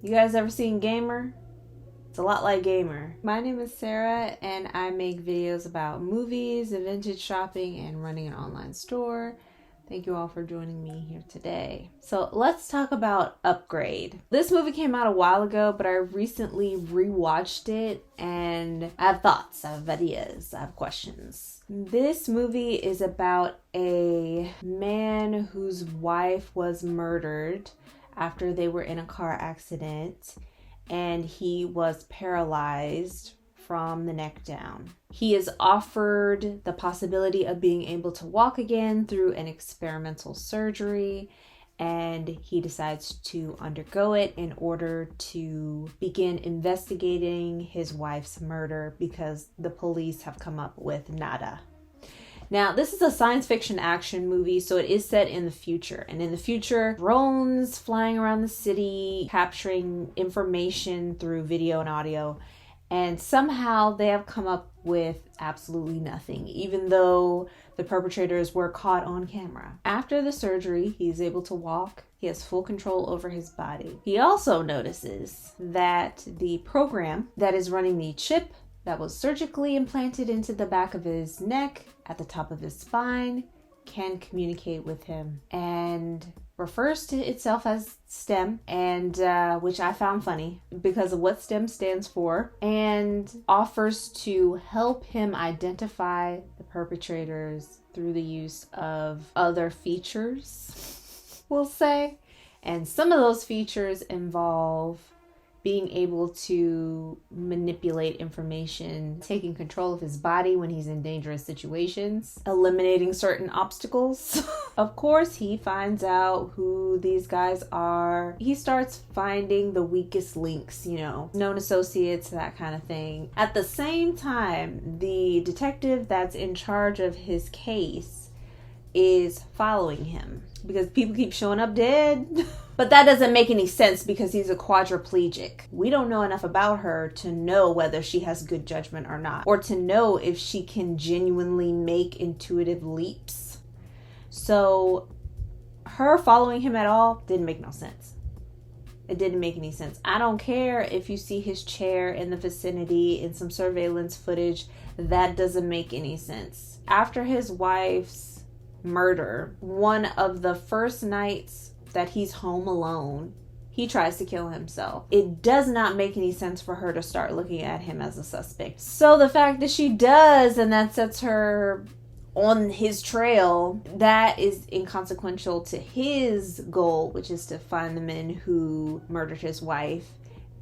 You guys ever seen Gamer? It's a lot like Gamer. My name is Sarah and I make videos about movies, vintage shopping, and running an online store. Thank you all for joining me here today. So let's talk about Upgrade. This movie came out a while ago, but I recently rewatched it and I have thoughts, I have ideas, I have questions. This movie is about a man whose wife was murdered after they were in a car accident, and he was paralyzed from the neck down. He is offered the possibility of being able to walk again through an experimental surgery, and he decides to undergo it in order to begin investigating his wife's murder because the police have come up with nada. Now, this is a science fiction action movie, so it is set in the future. And in the future, drones flying around the city, capturing information through video and audio. And somehow they have come up with absolutely nothing, even though the perpetrators were caught on camera. After the surgery, he's able to walk. He has full control over his body. He also notices that the program that is running the chip that was surgically implanted into the back of his neck at the top of his spine can communicate with him and refers to itself as STEM, and which I found funny because of what STEM stands for, and offers to help him identify the perpetrators through the use of other features, we'll say. And some of those features involve being able to manipulate information, taking control of his body when he's in dangerous situations, eliminating certain obstacles. Of course, he finds out who these guys are. He starts finding the weakest links, known associates, that kind of thing. At the same time, the detective that's in charge of his case is following him because people keep showing up dead. But that doesn't make any sense because he's a quadriplegic. We don't know enough about her to know whether she has good judgment or not, or to know if she can genuinely make intuitive leaps. So her following him at all didn't make no sense. It didn't make any sense. I don't care if you see his chair in the vicinity in some surveillance footage. That doesn't make any sense. After his wife's murder, one of the first nights that he's home alone, he tries to kill himself. It does not make any sense for her to start looking at him as a suspect. So the fact that she does, and that sets her on his trail, that is inconsequential to his goal, which is to find the men who murdered his wife,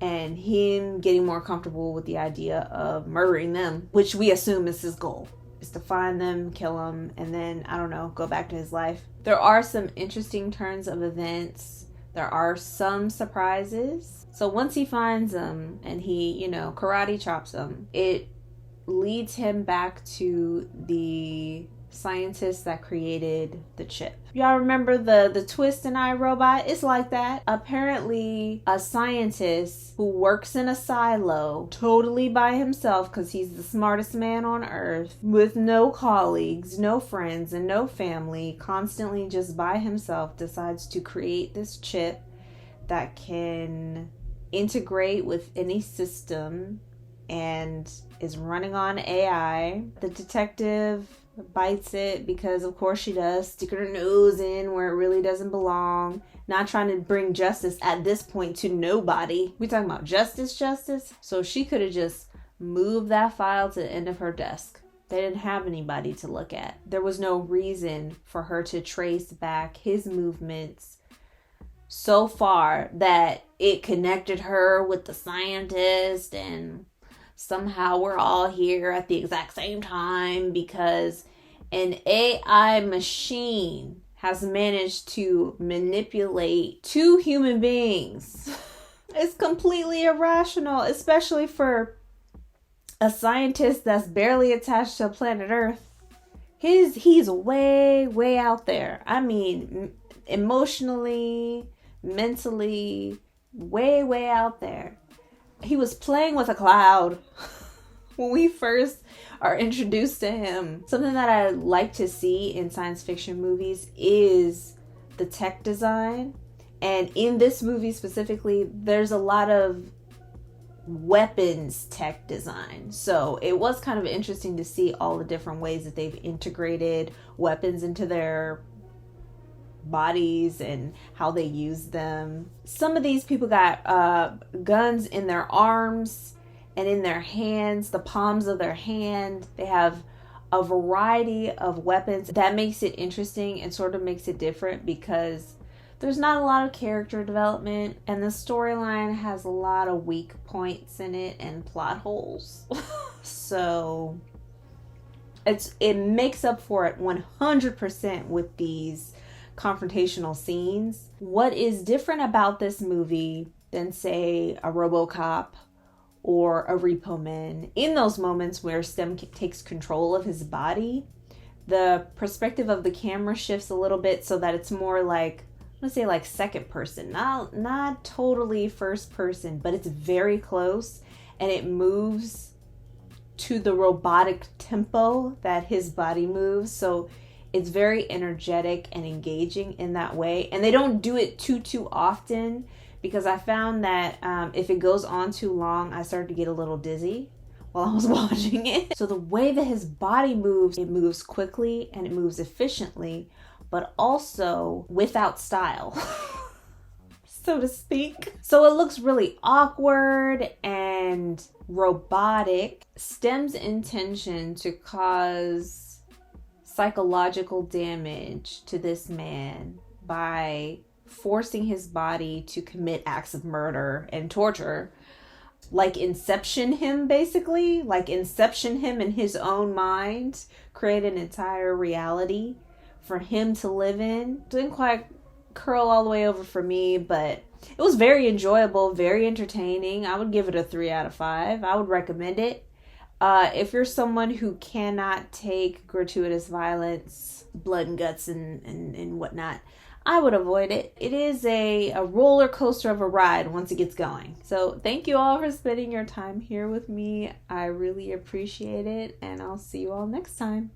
and him getting more comfortable with the idea of murdering them, which we assume is his goal, is to find them, kill them, and then, I don't know, go back to his life. There are some interesting turns of events. There are some surprises. So once he finds them and he, karate chops them, it leads him back to the scientist that created the chip. Y'all remember the twist in iRobot? It's like that. Apparently, a scientist who works in a silo totally by himself because he's the smartest man on earth, with no colleagues, no friends, and no family, constantly just by himself, decides to create this chip that can integrate with any system and is running on AI. The detective bites it because of course she does, sticking her nose in where it really doesn't belong, not trying to bring justice at this point to nobody. We talking about justice. So she could have just moved that file to the end of her desk. They didn't have anybody to look at. There was no reason for her to trace back his movements so far that it connected her with the scientist, and somehow we're all here at the exact same time because an AI machine has managed to manipulate two human beings. It's completely irrational, especially for a scientist that's barely attached to planet Earth. He's way out there. I mean, emotionally, mentally, way out there. He was playing with a cloud when we first are introduced to him. Something that I like to see in science fiction movies is the tech design And in this movie specifically, there's a lot of weapons tech design. So it was kind of interesting to see all the different ways that they've integrated weapons into their bodies and how they use them. Some of these people got guns in their arms and in their hands, the palms of their hand. They have a variety of weapons. That makes it interesting and sort of makes it different because there's not a lot of character development, and the storyline has a lot of weak points in it and plot holes. So it makes up for it 100% with these confrontational scenes. What is different about this movie than, say, a RoboCop or a Repo Man, in those moments where Stem takes control of his body, the perspective of the camera shifts a little bit so that it's more like, let's say, like second person, not totally first person, but it's very close, and it moves to the robotic tempo that his body moves. So it's very energetic and engaging in that way. And they don't do it too often, because I found that if it goes on too long, I started to get a little dizzy while I was watching it. So the way that his body moves, it moves quickly and it moves efficiently, but also without style, so to speak. So it looks really awkward and robotic. Stem's intention to cause psychological damage to this man by forcing his body to commit acts of murder and torture, like Inception him, basically, like Inception him in his own mind, create an entire reality for him to live in. Didn't quite curl all the way over for me, but it was very enjoyable, very entertaining. I would give it a 3 out of 5. I would recommend it. If you're someone who cannot take gratuitous violence, blood and guts and whatnot, I would avoid it. It is a roller coaster of a ride once it gets going. So thank you all for spending your time here with me. I really appreciate it, and I'll see you all next time.